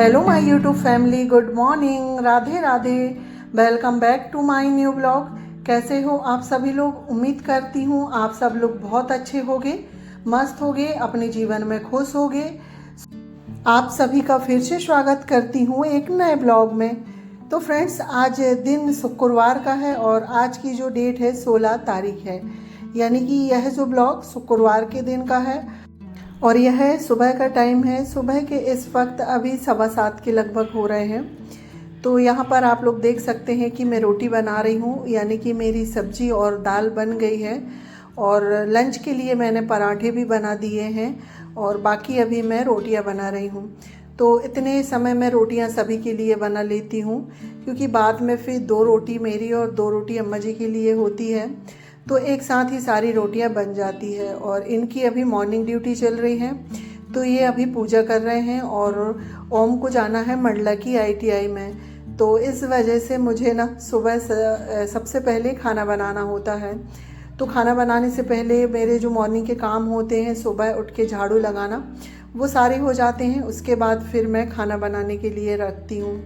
Hello my YouTube family, good morning, Radhe Radhe. Welcome back to my new blog. कैसे हो आप सभी लोग? उम्मीद करती हूँ आप सब लोग बहुत अच्छे होंगे, मस्त होंगे, अपने जीवन में खुश होंगे। आप सभी का फिर से स्वागत करती हूँ एक नए ब्लॉग में। तो फ्रेंड्स, आज दिन शुक्रवार का है और आज की जो डेट है 16 तारीख है, यानी कि यह जो ब्लॉग शुक्रवार के दिन का है और यह सुबह का टाइम है। सुबह के इस वक्त अभी 7:15 के लगभग हो रहे हैं। तो यहाँ पर आप लोग देख सकते हैं कि मैं रोटी बना रही हूँ, यानी कि मेरी सब्जी और दाल बन गई है और लंच के लिए मैंने पराठे भी बना दिए हैं और बाकी अभी मैं रोटियाँ बना रही हूँ। तो इतने समय में रोटियाँ सभी के लिए बना लेती हूँ, क्योंकि बाद में फिर 2 रोटी मेरी और 2 रोटी अम्मा जी के लिए होती है, तो एक साथ ही सारी रोटियां बन जाती है। और इनकी अभी मॉर्निंग ड्यूटी चल रही है, तो ये अभी पूजा कर रहे हैं और ओम को जाना है मंडला की ITI में। तो इस वजह से मुझे ना सुबह सबसे पहले खाना बनाना होता है। तो खाना बनाने से पहले मेरे जो मॉर्निंग के काम होते हैं, सुबह उठ के झाड़ू लगाना, वो सारे हो जाते हैं। उसके बाद फिर मैं खाना बनाने के लिए रखती हूँ।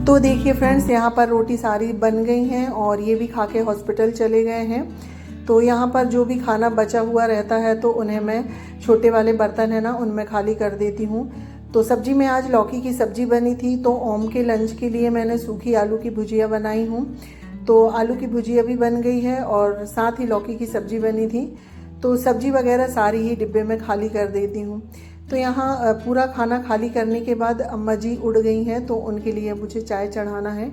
तो देखिए फ्रेंड्स, यहाँ पर रोटी सारी बन गई हैं और ये भी खा के हॉस्पिटल चले गए हैं। तो यहाँ पर जो भी खाना बचा हुआ रहता है तो उन्हें मैं छोटे वाले बर्तन है ना, उनमें खाली कर देती हूँ। तो सब्जी में आज लौकी की सब्जी बनी थी, तो ओम के लंच के लिए मैंने सूखी आलू की भुजिया बनाई हूँ। तो आलू की भुजिया भी बन गई है और साथ ही लौकी की सब्जी बनी थी। तो सब्जी वगैरह सारी ही डिब्बे में खाली कर देती हूँ। तो यहाँ पूरा खाना खाली करने के बाद अम्मा जी उठ गई हैं, तो उनके लिए मुझे चाय चढ़ाना है,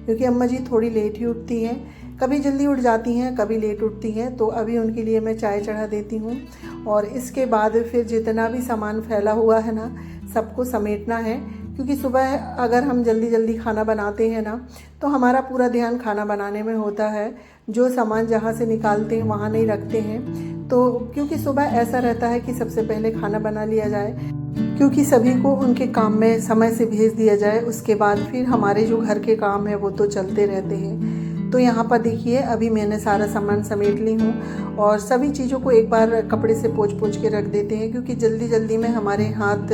क्योंकि अम्मा जी थोड़ी लेट ही उठती हैं। कभी जल्दी उठ जाती हैं, कभी लेट उठती हैं। तो अभी उनके लिए मैं चाय चढ़ा देती हूँ और इसके बाद फिर जितना भी सामान फैला हुआ है ना, सबको समेटना है। क्योंकि सुबह अगर हम जल्दी जल्दी खाना बनाते हैं ना, तो हमारा पूरा ध्यान खाना बनाने में होता है। जो सामान जहाँ से निकालते हैं वहाँ नहीं रखते हैं। तो क्योंकि सुबह ऐसा रहता है कि सबसे पहले खाना बना लिया जाए, क्योंकि सभी को उनके काम में समय से भेज दिया जाए। उसके बाद फिर हमारे जो घर के काम है वो तो चलते रहते हैं। तो यहाँ पर देखिए, अभी मैंने सारा सामान समेट ली हूँ और सभी चीज़ों को एक बार कपड़े से पोंछ के रख देते हैं, क्योंकि जल्दी जल्दी में हमारे हाथ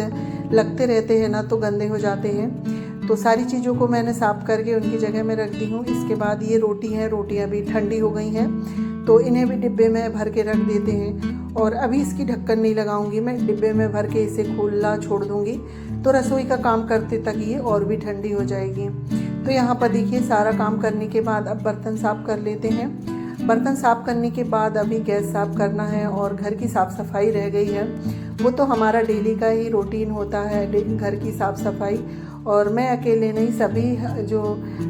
लगते रहते हैं ना, तो गंदे हो जाते हैं। तो सारी चीज़ों को मैंने साफ़ करके उनकी जगह में रख दी हूँ। इसके बाद ये रोटियाँ भी ठंडी हो गई हैं, तो इन्हें भी डिब्बे में भर के रख देते हैं। और अभी इसकी ढक्कन नहीं लगाऊंगी, मैं डिब्बे में भर के इसे खुला छोड़ दूंगी, तो रसोई का काम करते तक ये और भी ठंडी हो जाएगी। तो यहाँ पर देखिए, सारा काम करने के बाद अब बर्तन साफ़ कर लेते हैं। बर्तन साफ़ करने के बाद अभी गैस साफ़ करना है और घर की साफ़ सफाई रह गई है। वो तो हमारा डेली का ही रूटीन होता है, घर की साफ़ सफाई। और मैं अकेले नहीं, सभी जो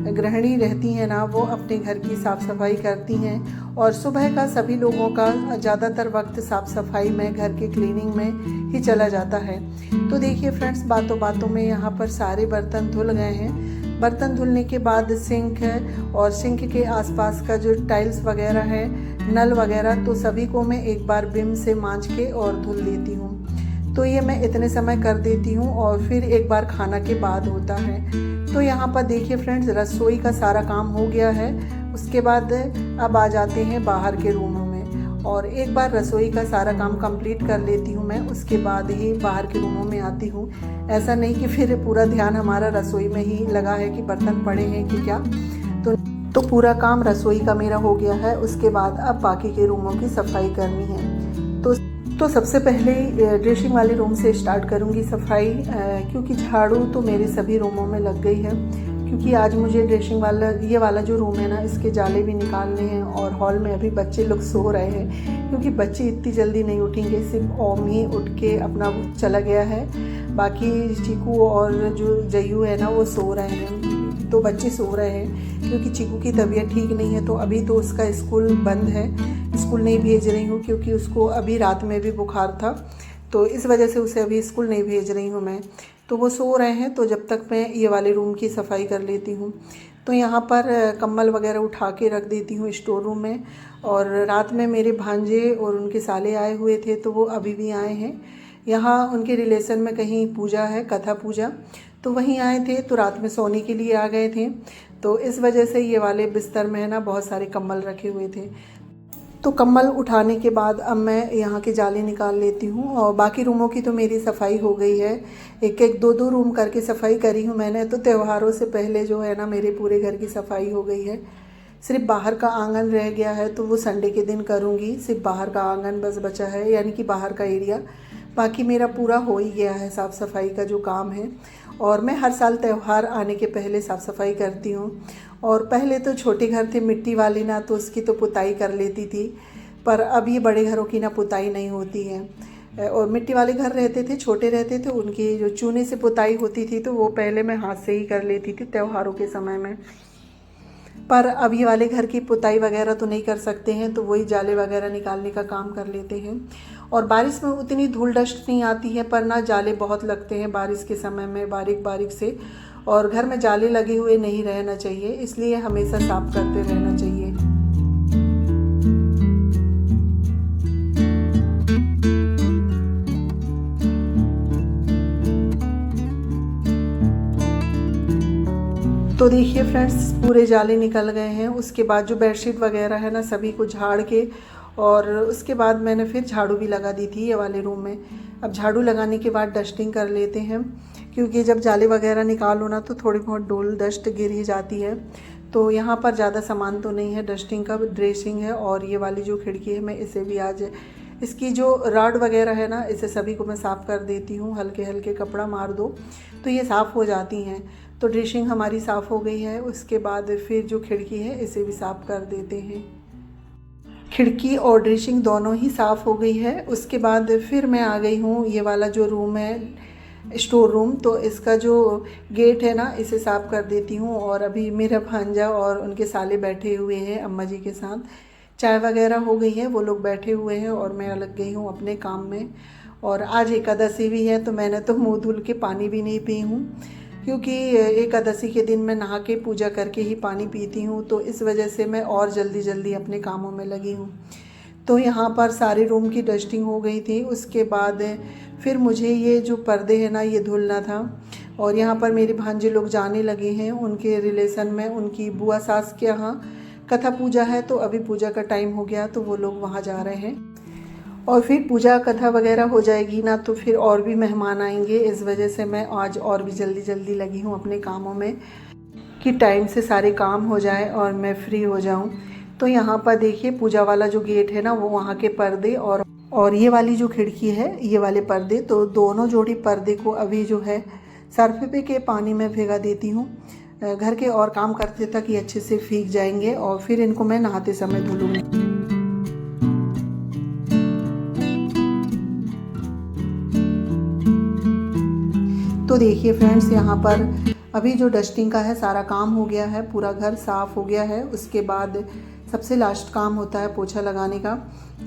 गृहिणी रहती हैं ना, वो अपने घर की साफ़ सफाई करती हैं। और सुबह का सभी लोगों का ज़्यादातर वक्त साफ़ सफाई में, घर की क्लीनिंग में ही चला जाता है। तो देखिए फ्रेंड्स, बातों बातों में यहाँ पर सारे बर्तन धुल गए हैं। बर्तन धुलने के बाद सिंक है और सिंक के आसपास का जो टाइल्स वगैरह है, नल वगैरह, तो सभी को मैं एक बार विम से मांज के और धुल देती हूँ। तो ये मैं इतने समय कर देती हूँ और फिर एक बार खाना के बाद होता है। तो यहाँ पर देखिए फ्रेंड्स, रसोई का सारा काम हो गया है। उसके बाद अब आ जाते हैं बाहर के रूमों में और एक बार रसोई का सारा काम कंप्लीट कर लेती हूँ मैं, उसके बाद ही बाहर के रूमों में आती हूँ। ऐसा नहीं कि फिर पूरा ध्यान हमारा रसोई में ही लगा है कि बर्तन पड़े हैं कि क्या। तो पूरा काम रसोई का मेरा हो गया है। उसके बाद अब बाकी के रूमों की सफाई करनी है। तो सबसे पहले ड्रेसिंग वाले रूम से स्टार्ट करूंगी सफाई, क्योंकि झाड़ू तो मेरे सभी रूमों में लग गई है। क्योंकि आज मुझे ड्रेसिंग वाला, ये वाला जो रूम है ना, इसके जाले भी निकालने हैं। और हॉल में अभी बच्चे लोग सो रहे हैं, क्योंकि बच्चे इतनी जल्दी नहीं उठेंगे। सिर्फ ओम ही उठ के अपना चला गया है, बाकी चीकू और जो जयू है ना, वो सो रहे हैं। तो बच्चे सो रहे हैं क्योंकि चीकू की तबीयत ठीक नहीं है। तो अभी तो उसका स्कूल बंद है, स्कूल नहीं भेज रही हूँ, क्योंकि उसको अभी रात में भी बुखार था, तो इस वजह से उसे अभी स्कूल नहीं भेज रही हूँ मैं। तो वो सो रहे हैं, तो जब तक मैं ये वाले रूम की सफाई कर लेती हूँ। तो यहाँ पर कंबल वगैरह उठा के रख देती हूँ स्टोर रूम में। और रात में मेरे भांजे और उनके साले आए हुए थे, तो वो अभी भी आए हैं। यहाँ उनके रिलेशन में कहीं पूजा है, कथा पूजा, तो वहीं आए थे, तो रात में सोने के लिए आ गए थे। तो इस वजह से ये वाले बिस्तर में है ना, बहुत सारे कंबल रखे हुए थे। तो कंबल उठाने के बाद अब मैं यहाँ के जाले निकाल लेती हूँ और बाकी रूमों की तो मेरी सफाई हो गई है। एक एक दो दो रूम करके सफाई करी हूँ मैंने। तो त्योहारों से पहले जो है ना मेरे पूरे घर की सफाई हो गई है। सिर्फ बाहर का आंगन रह गया है तो वो संडे के दिन करूँगी। सिर्फ बाहर का आंगन बस बचा है, यानी कि बाहर का एरिया। बाकी मेरा पूरा हो ही गया है साफ़ सफाई का जो काम है। और मैं हर साल त्यौहार आने के पहले साफ़ सफाई करती हूँ। और पहले तो छोटे घर थे मिट्टी वाले ना, तो उसकी तो पुताई कर लेती थी। पर अब ये बड़े घरों की ना पुताई नहीं होती है। और मिट्टी वाले घर रहते थे, छोटे रहते थे, उनकी जो चूने से पुताई होती थी तो वो पहले मैं हाथ से ही कर लेती थी त्योहारों के समय में। पर अब ये वाले घर की पुताई वगैरह तो नहीं कर सकते हैं, तो वही जाले वगैरह निकालने का काम कर लेते हैं। और बारिश में उतनी धूल डस्ट नहीं आती है, पर ना जाले बहुत लगते हैं बारिश के समय में बारीक बारीक से। और घर में जाले लगे हुए नहीं रहना चाहिए, इसलिए हमेशा साफ करते रहना चाहिए। तो देखिए फ्रेंड्स, पूरे जाले निकल गए हैं। उसके बाद जो बेडशीट वगैरह है ना सभी को झाड़ के, और उसके बाद मैंने फिर झाड़ू भी लगा दी थी ये वाले रूम में। अब झाड़ू लगाने के बाद डस्टिंग कर लेते हैं, क्योंकि जब जाले वगैरह निकालो ना तो थोड़ी बहुत धूल डस्ट गिर ही जाती है। तो यहाँ पर ज़्यादा सामान तो नहीं है डस्टिंग का, ड्रेसिंग है। और ये वाली जो खिड़की है मैं इसे भी आज, इसकी जो रॉड वगैरह है ना इसे सभी को मैं साफ़ कर देती हूँ। हल्के हल्के कपड़ा मार दो तो ये साफ़ हो जाती हैं। तो ड्रेसिंग हमारी साफ़ हो गई है। उसके बाद फिर जो खिड़की है इसे भी साफ़ कर देते हैं। खिड़की और ड्रेसिंग दोनों ही साफ़ हो गई है। उसके बाद फिर मैं आ गई हूँ ये वाला जो रूम है स्टोर रूम, तो इसका जो गेट है ना इसे साफ़ कर देती हूँ। और अभी मेरा भांजा और उनके साले बैठे हुए हैं अम्मा जी के साथ। चाय वगैरह हो गई है, वो लोग बैठे हुए हैं और मैं लग गई हूँ अपने काम में। और आज एकादशी भी है तो मैंने तो मुँह धुल के पानी भी नहीं पी हूँ, क्योंकि एकादशी के दिन मैं नहा के पूजा करके ही पानी पीती हूँ। तो इस वजह से मैं और जल्दी जल्दी अपने कामों में लगी हूँ। तो यहाँ पर सारे रूम की डस्टिंग हो गई थी। उसके बाद फिर मुझे ये जो पर्दे हैं ना ये धुलना था। और यहाँ पर मेरे भांजे लोग जाने लगे हैं उनके रिलेशन में, उनकी बुआ सास के यहाँ कथा पूजा है। तो अभी पूजा का टाइम हो गया तो वो लोग वहाँ जा रहे हैं। और फिर पूजा कथा वगैरह हो जाएगी ना तो फिर और भी मेहमान आएंगे। इस वजह से मैं आज और भी जल्दी जल्दी लगी हूँ अपने कामों में, कि टाइम से सारे काम हो जाए और मैं फ्री हो जाऊँ। तो यहाँ पर देखिए पूजा वाला जो गेट है ना वो वहाँ के पर्दे और ये वाली जो खिड़की है ये वाले पर्दे, तो दोनों जोड़ी पर्दे को अभी जो है सर्फ पे के पानी में भिगा देती हूँ। घर के और काम करते तक ये अच्छे से भीग जाएंगे और फिर इनको मैं नहाते समय धुलूँगी। तो देखिए फ्रेंड्स, यहाँ पर अभी जो डस्टिंग का है सारा काम हो गया है, पूरा घर साफ़ हो गया है। उसके बाद सबसे लास्ट काम होता है पोछा लगाने का।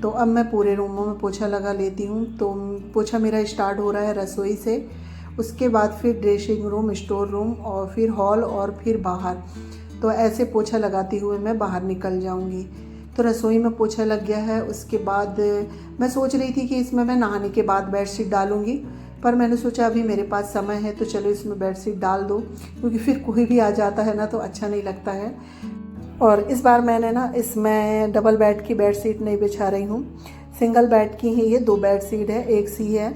तो अब मैं पूरे रूमों में पोछा लगा लेती हूँ। तो पोछा मेरा स्टार्ट हो रहा है रसोई से, उसके बाद फिर ड्रेसिंग रूम, स्टोर रूम और फिर हॉल और फिर बाहर। तो ऐसे पोछा लगाते हुए मैं बाहर निकल जाऊँगी। तो रसोई में पोछा लग गया है। उसके बाद मैं सोच रही थी कि इसमें मैं नहाने के बाद बेडशीट डालूँगी, पर मैंने सोचा अभी मेरे पास समय है तो चलो इसमें बेडशीट डाल दो, क्योंकि फिर कोई भी आ जाता है ना तो अच्छा नहीं लगता है। और इस बार मैंने ना इसमें डबल बेड की बेडशीट नहीं बिछा रही हूँ, सिंगल बेड की ही ये 2 बेडशीट है, एक सी है।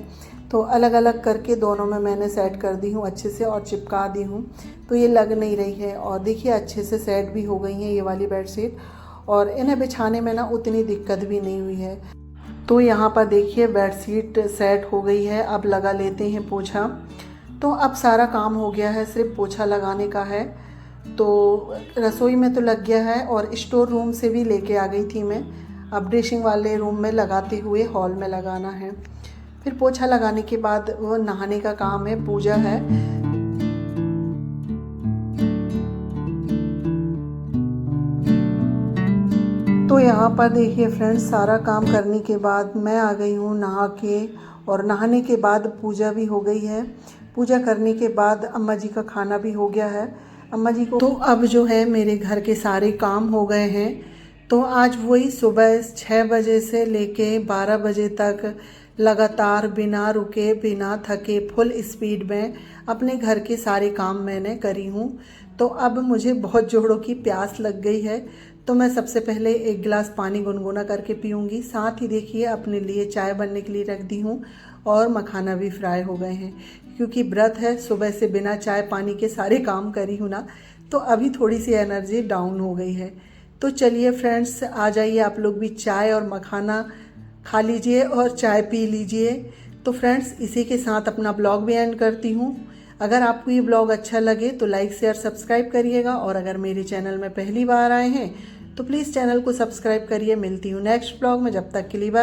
तो अलग अलग करके दोनों में मैंने सेट कर दी हूँ अच्छे से और चिपका दी हूँ, तो ये लग नहीं रही है। और देखिए अच्छे से सेट भी हो गई हैं ये वाली बेडशीट, और इन्हें बिछाने में ना उतनी दिक्कत भी नहीं हुई है। तो यहाँ पर देखिए बेडशीट सेट हो गई है। अब लगा लेते हैं पोछा। तो अब सारा काम हो गया है, सिर्फ पोछा लगाने का है। तो रसोई में तो लग गया है और स्टोर रूम से भी लेके आ गई थी मैं। अब ड्रेसिंग वाले रूम में लगाते हुए हॉल में लगाना है। फिर पोछा लगाने के बाद वो नहाने का काम है, पूजा है। तो यहाँ पर देखिए फ्रेंड्स, सारा काम करने के बाद मैं आ गई हूँ नहा के, और नहाने के बाद पूजा भी हो गई है। पूजा करने के बाद अम्मा जी का खाना भी हो गया है अम्मा जी को। तो अब जो है मेरे घर के सारे काम हो गए हैं। तो आज वही सुबह 6 बजे से लेके 12 बजे तक लगातार बिना रुके बिना थके फुल स्पीड में अपने घर के सारे काम मैंने करी हूँ। तो अब मुझे बहुत जोरों की प्यास लग गई है, तो मैं सबसे पहले एक गिलास पानी गुनगुना करके पीऊँगी। साथ ही देखिए अपने लिए चाय बनने के लिए रख दी हूँ और मखाना भी फ्राई हो गए हैं। क्योंकि व्रत है, सुबह से बिना चाय पानी के सारे काम करी हूँ ना, तो अभी थोड़ी सी एनर्जी डाउन हो गई है। तो चलिए फ्रेंड्स, आ जाइए आप लोग भी चाय और मखाना खा लीजिए और चाय पी लीजिए। तो फ्रेंड्स, इसी के साथ अपना ब्लॉग भी एंड करती हूँ। अगर आपको ये ब्लॉग अच्छा लगे तो लाइक शेयर सब्सक्राइब करिएगा, और अगर मेरे चैनल में पहली बार आए हैं तो प्लीज़ चैनल को सब्सक्राइब करिए। मिलती हूँ नेक्स्ट ब्लॉग में, जब तक के लिए बाय।